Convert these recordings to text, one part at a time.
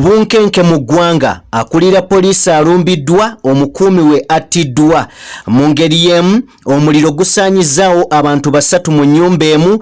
Obunkenke mu ggwanga akulira poliisi Alumbidwa omukuumi we attiddwa mu ngeri y'emu omuliro gusaanyizaawo abantu 3 mu nnyumba emu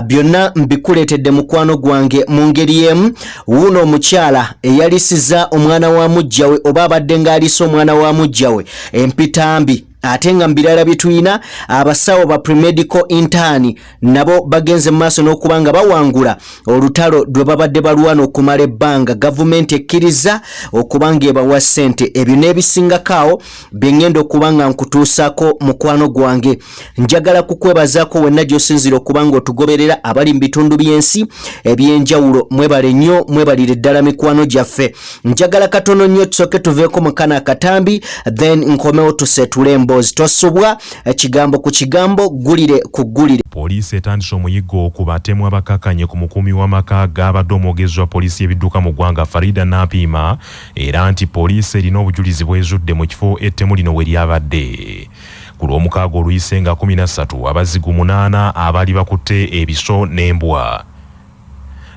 byonna mbikuleetedde mukwano gwange mu ngeri y'emu wuuno omukyala eyalisiza omwana wa mujjawe oba abadde ng'alisa omwana wa mujjawe empitambi ate nga mbirala bituyina abasawo ba premedical intern nabo bagenze maaso n'okuba nga bawangula olutalo lwe babadde balwana okumala ebbanga gavumenti ekkiriza okuba nga ebawa ssente ebyo n'ebisingakaawo bengenda okuba nga nkutuusaako mukwano gwange njagala kukwebazaako wenna gy'osinzira okuba nga otugoberera abali mu bitundu by'ensi eby'enjawulo mwebale nnyo mwebalire ddala mikwano gyaffe njagala katono nnyo tusooke tuveeko mu kana akatambi then nkomewo tuseetule tosubwa ekigambo ku kigambo gulire ku gulire. Poliisi etandise omuyiggo ku batemu abakakanye ku mukuumi w'amaka g'abadde omwogezi wa poliisi ebidduka mu ggwanga Nampiima era nti poliisi erina obujulizi bwezudde mu kifo ettemu lino we lyabadde. Ku lw'omukaaga oluyise nga 13 abazigu 8 abaali bakutte ebiso n'embwa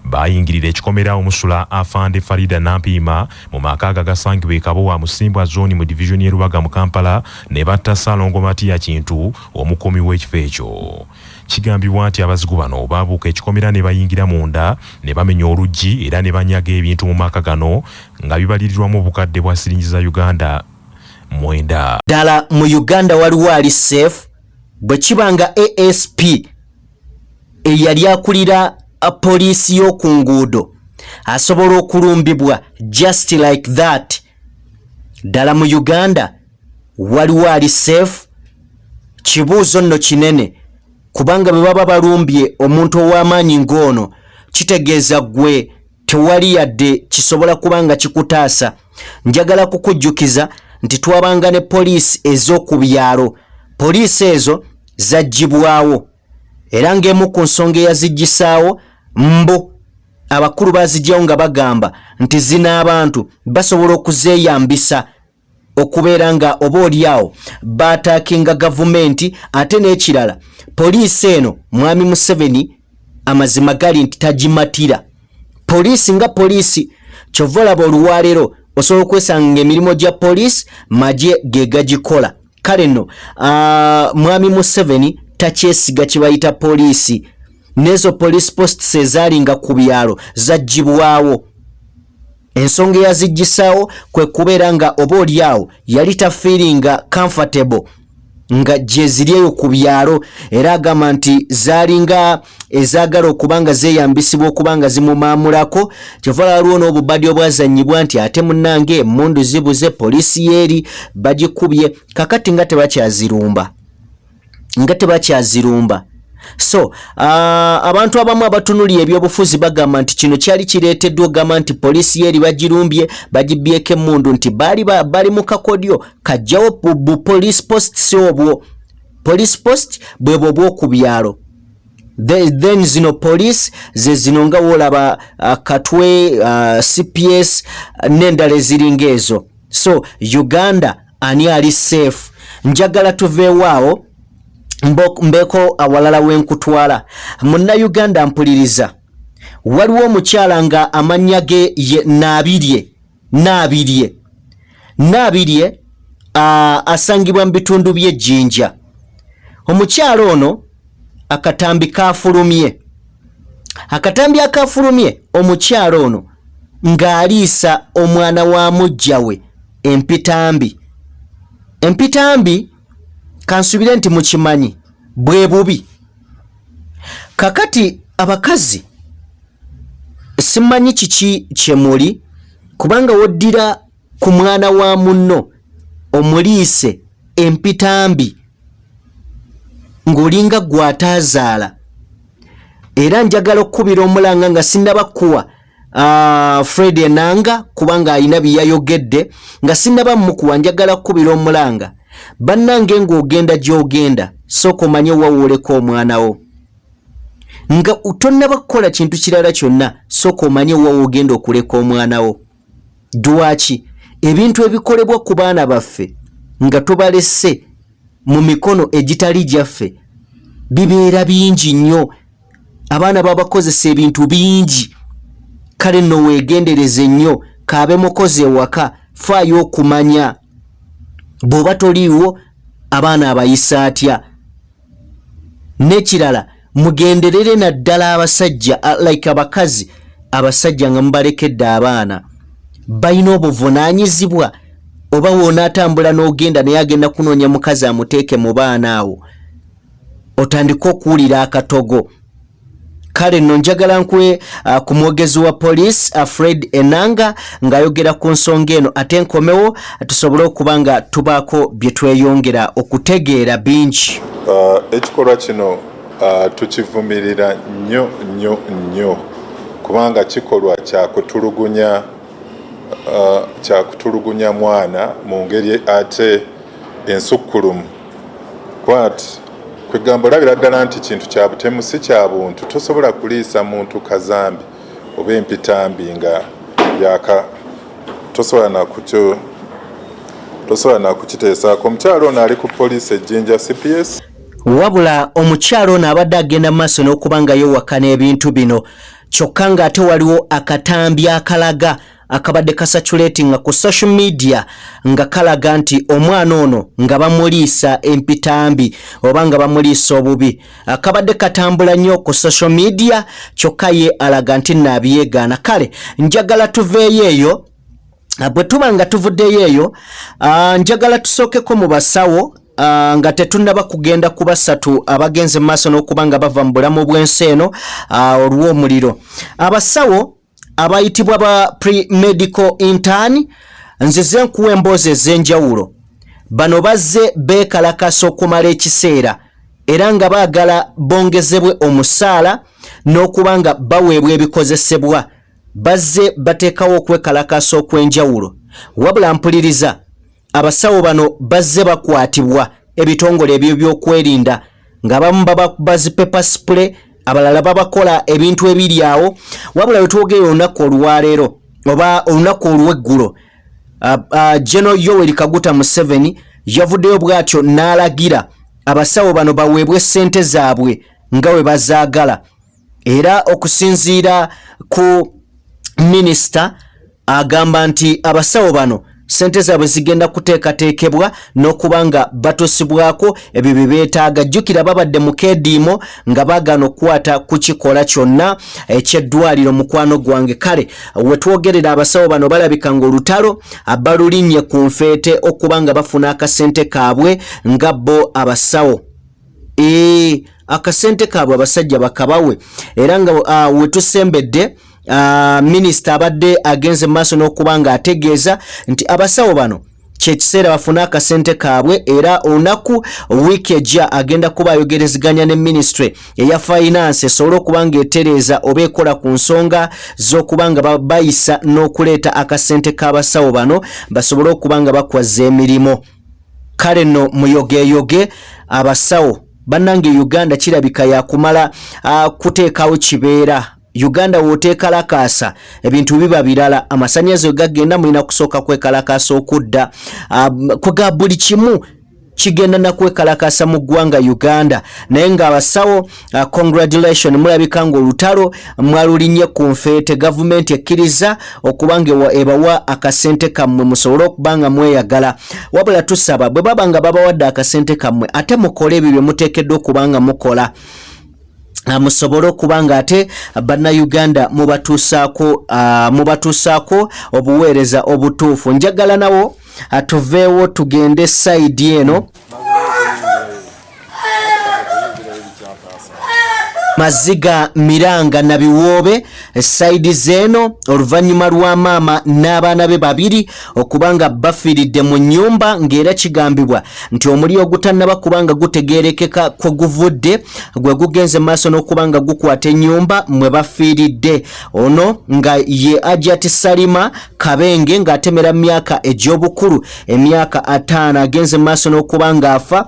bayingirira ekikomera omusula afande Nampiima mu maka gasangibwa Kabowa Musimbwa zone mu division y'e Rubaga mu Kampala ne batta Salongo Matiya Kintu omukuumi w'ekifo ekyo. Kigambibwa nti abazigu bano baabuuka ekikomera ne bayingira munda ne bamenya oluggi era ne banyaga ebintu mu maka gano nga bibalirirwamu obukadde bwa siringi za Uganda 9. Ddala mu Uganda waliwo ali safe bwe kibanga ASP eyali akulira poliisi y'oku nguudo asobola okulumbibwa just like that. Ddala mu Uganda waliwo ali safe? Kibuuzo nno kinene kubanga bwe baba balumbye omuntu ow'amaanyi ng'ono kitegeeza gwe tewali yadde kisobola kubanga kikutaasa. Njagala kukujjukiza nti twabanga ne poliisi ez'oku byalo. Poliisi ezo zaggibwawo era ng'emu ku nsonga eyaziggisaawo mbo abakulu bazijjawo nga bagamba nti zina abantu basobola okuzeeyambisa okubeera nga oba oliawo baataakinga gavumenti. Ate n'ekirala poliisi eno mwami Museveni amazima gali nti tagimatira. Poliisi nga poliisi kyova olaba oluwaleero osobola okwesanga emirimu gya poliisi magye ge gagikola. Kale nno mwami Museveni takyesiga kibayita poliisi. Nezo police posts ezalinga ku byalo zaggibwawo. Ensonga yaziggisaawo kwe kubeera nga oba oliawo yali tafiiringa comfortable nga gye ziryeyo ku byalo era agamba nti zalinga ezaagala okuba nga zeeyambisibwa okuba nga zimumaamulako. Kyova waliwo n'obubadi obwazannyibwa nti ate munnange emmundu zibuze poliisi yeeri bagikubye kakati nga tebakyazirumba. So abantu abamu abatunulira ebyobufuzi bagamba nti kino kyali kireeteddwa ogamba nti poliisi yeeri bagirumbye bagibbyeko emmundu nti bali mu kakodyo kajjawo bu police posts obwo. Police post bwebwo obw'oku byalo. Then zino police ze zino nga woolaba Katwe CPS n'endala eziringa ezo. So Uganda ani ali safe? Njagala tuveewaawo mbeko awalala wenkutwala. Munna Uganda mpuliriza. Waliwo omukyala nga amannya ge Nabirye asangibwa mu bitundu by'Ejjinja. Omukyala ono akatambi akafulumye omukyala ono ng'aliisa omwana wa mujjawe empitambi kansubire nti mukimanyi bwe bubi. Kakati abakazi simanyi kiki kyemuli kubanga woddira ku mwana wa munno omuliise empitambi ng'olinga gw'ataazaala. Era njagala okkubira omulanga nga sinnaba kuwa Fred Enanga kubanga alina bye yayogedde nga sinnaba mukuwa. Njagala okkubira omulanga bannange ng'ogenda gy'ogenda sooka omanye wawoleko omwanawo nga tonnaba kukola kintu kirala kyonna sooka omanye wawogenda okuleka omwanawo. Dwaki ebintu ebikolebwa ku baana baffe nga tubalese mu mikono egitali gyaffe bibeera bingi nnyo. Abaana babakozesa ebintu bingi kale nno weegendereze nnyo kaabe mukozi ewaka faayo okumanya bw'oba toliiwo abaana abayisa atya. N'ekirala mugenderere naddala abasajja like abakazi abasajja nga mubalekedde abaana balina obuvunaanyizibwa oba woonaatambula n'ogenda naye agenda kunoonya mukazi amuteeke mu baana awo otandika okuwulira akatogo. Kale nno njagala nkwe ku mwogezi wa poliisi Fred Enanga ng'ayogera ku nsonga eno ate nkomewo tusobole okuba nga tubaako bye tweyongera okutegeera bingi. Ekikolwa kino tukivumirira nnyo kubanga kikolwa kyakutulugunya mwana mu ngeri ate ensukkulumu. Kwati kwegamba olabira ddala nti kintu kya butemu si kya buntu tosobola kuliisa muntu kazambi oba empitambi nga yaka tosobola nakukiteesaako. Omukyalo ono ali ku poliisi ejjinja CPS. Wabula omukyalo ono abadde agenda mu maaso n'okuba nga yewakana ebintu bino kyokka ng'ate waliwo akatambi akalaga akabadde kasatulatinga ku social media nga kalaga nti omwana ono nga bamuliisa empitambi oba nga bamuliisa obubi. Akabadde katambula nnyo ku social media kyokka ye alaga nti naabyegaana. Kale njagala tuveeyo eyo. Bwe tuba nga tuvuddeyo eyo njagala tusookeko mu basawo nga tetunnaba kugenda ku basatu abagenze mu maaso n'okuba nga bava mu bulamu bw'ensi eno olw'omuliro. Abasawo abayitibwa ba pre-medical intern nzize nkuwa emboozi ez'enjawulo. Bano bazze beekalakasa okumala ekiseera era nga baagala bongezebwe omusaala n'okuba nga baweebwa ebikozesebwa. Bazze bateekawo okwekalakasa okw'enjawulo. Wabula mpuliriza abasawo bano bazze bakwatibwa ebitongole ebyo by'okwerinda nga bamu babakuba zi pepper spray abalala babakola ebintu ebiri awo. Wabula wetwogere olunaku olwaleero oba olunaku olw'eggulo General Yoweri Kaguta Museveni yavuddeyo bw'atyo n'alagira abasawo bano baweebwe ssente zaabwe nga we bazaagala era okusinziira ku minisita agamba nti abasawo bano sente zaabwe zigenda kuteekateekebwa n'okuba nga batusibwako ebyo bye beetaaga. Jjukira babadde mu keediimo nga baagaana okukwata ku kikola kyonna eky'eddwaliro mukwano gwange. Kale wetwogerera abasawo bano balabika ng'olutalo balulinnye ku nfeete okuba nga bafuna akasente kaabwe nga bo abasawo. Akasente kaabwe abasajja bakabawe era nga wetusembedde minisita abadde agenze maaso n'okuba nga ategeeza nti abasawo bano kyekiseera bafuna akasente kaabwe era olunaku wiiki ejja agenda kuba ayogerezeganya ne ministry eya finance esobole okuba nga etereeza oba ekola ku nsonga z'okuba nga bayisa n'okuleeta akasente k'abasawo bano basobole okuba nga bakwaza emirimu. Kale nno muyogeyoge abasawo bannange Uganda kirabika yakumala kuteekawo kibeera. Uganda wooteekalakaasa ebintu biba birala. Amasannyalaze gagenda mulina kusooka kwekalakaasa okudda kuga buli kimu kigenda na kwekalakaasa mu ggwanga Uganda naye ng'abasawo congratulation mulabika ng'olutalo mwalulinnye ku nfeete. Gavumenti ekkiriza okuba nga ebawa akasente kammwe musobole okuba nga mweyagala. Wabula tusaba bwe baba nga babawadde akasente kammwe ate mukole ebyo bye muteekeddwa okuba nga mukola. Musobole okuba nga ate bannayuganda mubatuusaako obuweereza obutuufu. Njagala nawo tuveewo tugende sayidi eno. Maziga Miranga Nabiwoobe sayidi zeeno oluvannyuma lwa maama n'abaana be babiri okubanga bafiiridde mu nnyumba ng'era kigambibwa nti omuliro ogutannaba kubanga gutegeerekeka kwe guvudde gwe gugenze maaso n'okubanga gukwata ennyumba mwe bafiiridde. Ono nga ye Ajati Salima Kabenge ng'atemera myaka egy'obukulu emyaka 5 agenze maaso n'okubanga afa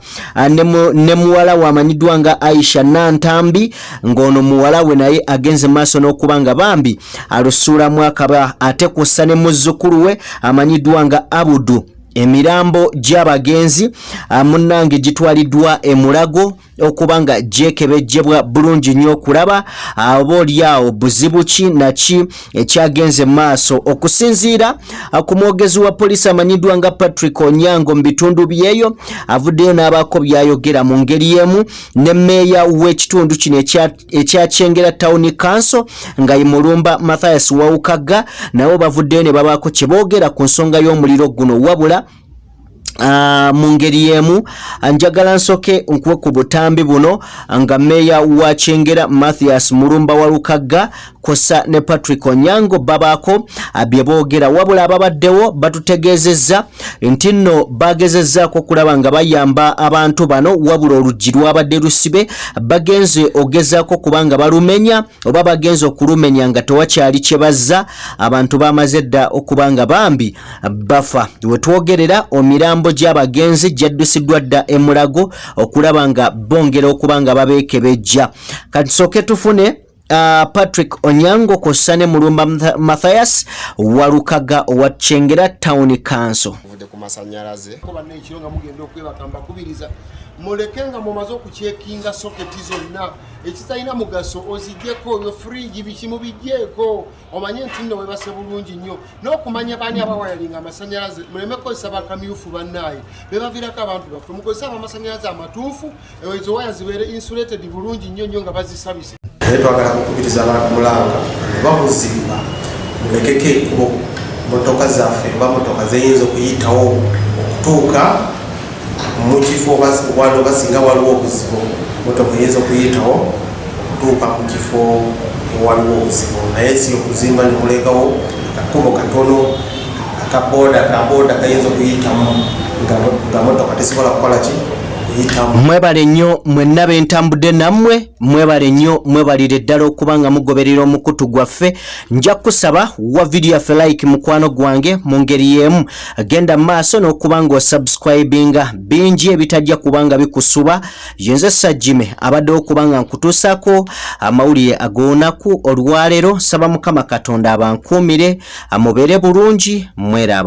ne muwala wamanyiddwa nga Aisha Nantambi ngono muwala we naye agenze maaso n'okuba nga bambi alusuulamu akaba ate kussa ne muzzukulu we amanyiddwa nga Abudu. Emirambo gy'abagenzi munnange gitwaliddwa e Mulago okubanga jekebejjebwa bulungi nnyo okulaba oboolyawo buzibu ki naki ekyagenze maaso okusinziira ku mwogezi wa poliisi amanyiddwa nga Patrick Onyango mu bitundu byeyo avuddeyo n'abaako byayogera mu ngeri emu ne mmeeya w'ekitundu kino ekya Kyengera Town Council nga ye Mulumba Mathias Wawukaga nabo bavuddeyo ne babaako kye boogera ku nsonga y'omuliro guno wabula mu ngeri emu njagala nsoke nkuwe ku butambi buno nga mmeeya wa Kyengera Mathias Mulumba Wawukaga kosa ne Patrick Onyango babaako bye boogera wabula ababaddewo batutegeezezza nti nno bagezezzaako okulaba nga bayamba abantu bano wabula oluggi lwabadde lusibe bagenze ogezaako kubanga balumenya oba bagenze okulumenya nga tewakyali kye bazza abantu bamaze dda okubanga bambi bafa wetwogerera omirambo gy'abagenzi gyaddusiddwa dda emulago okulaba nga bongera okubanga babeekebejja kati soke tufune Patrick Onyango kosa ne Mulumba Mathias Wawukaga owa Kyengera Town Council ku masanyalaze kuba n'ekiro nga mugenda okwebakamba kubiriza mulekenga mumaze okucekinga soketi zonna ekitalina mugaso ozijjeko yo fridge bikimu bijjeko omanye nti nno webase bulungi nnyo n'okumanya baani abawayalinga amasanyalaze muleme kozesa bakamyufu bannaye bebavirako abantu baffe mukozesa amasanyalaze amatuufu ezo waya zibeere insulated bulungi nnyo nga bazisabise naye twagala kukubiriza abantu mulanga bamuzimba mulekeko ekkubo motoka zaffe oba motoka zeyinza okuyitawo okutuuka mu kifo wano basinga waliwo obuzibu motoka eyinza okuyitawo okutuuka mu kifo ewaliwo obuzibu naye si okuzimba ne mulekawo akakubo katono akaboda kayinza okuyitamu nga motoka tesobola kukola ki mwebale nnyo mwenna bentambudde nammwe mwebale nnyo mwebalire ddala okubanga mugoberera omukutu gwaffe nja kusaba wa video yaffe like mukwano gwange mu ngeri y'emu genda maaso n'okubanga osubscribinga bingi ebitajja kubanga bikusuba yenze Sajjime abadde okubanga nkutuusako amawulire ag'olunaku olwaleero nsaba Mukama Katonda abankuumire amubeere bulungi mweraba.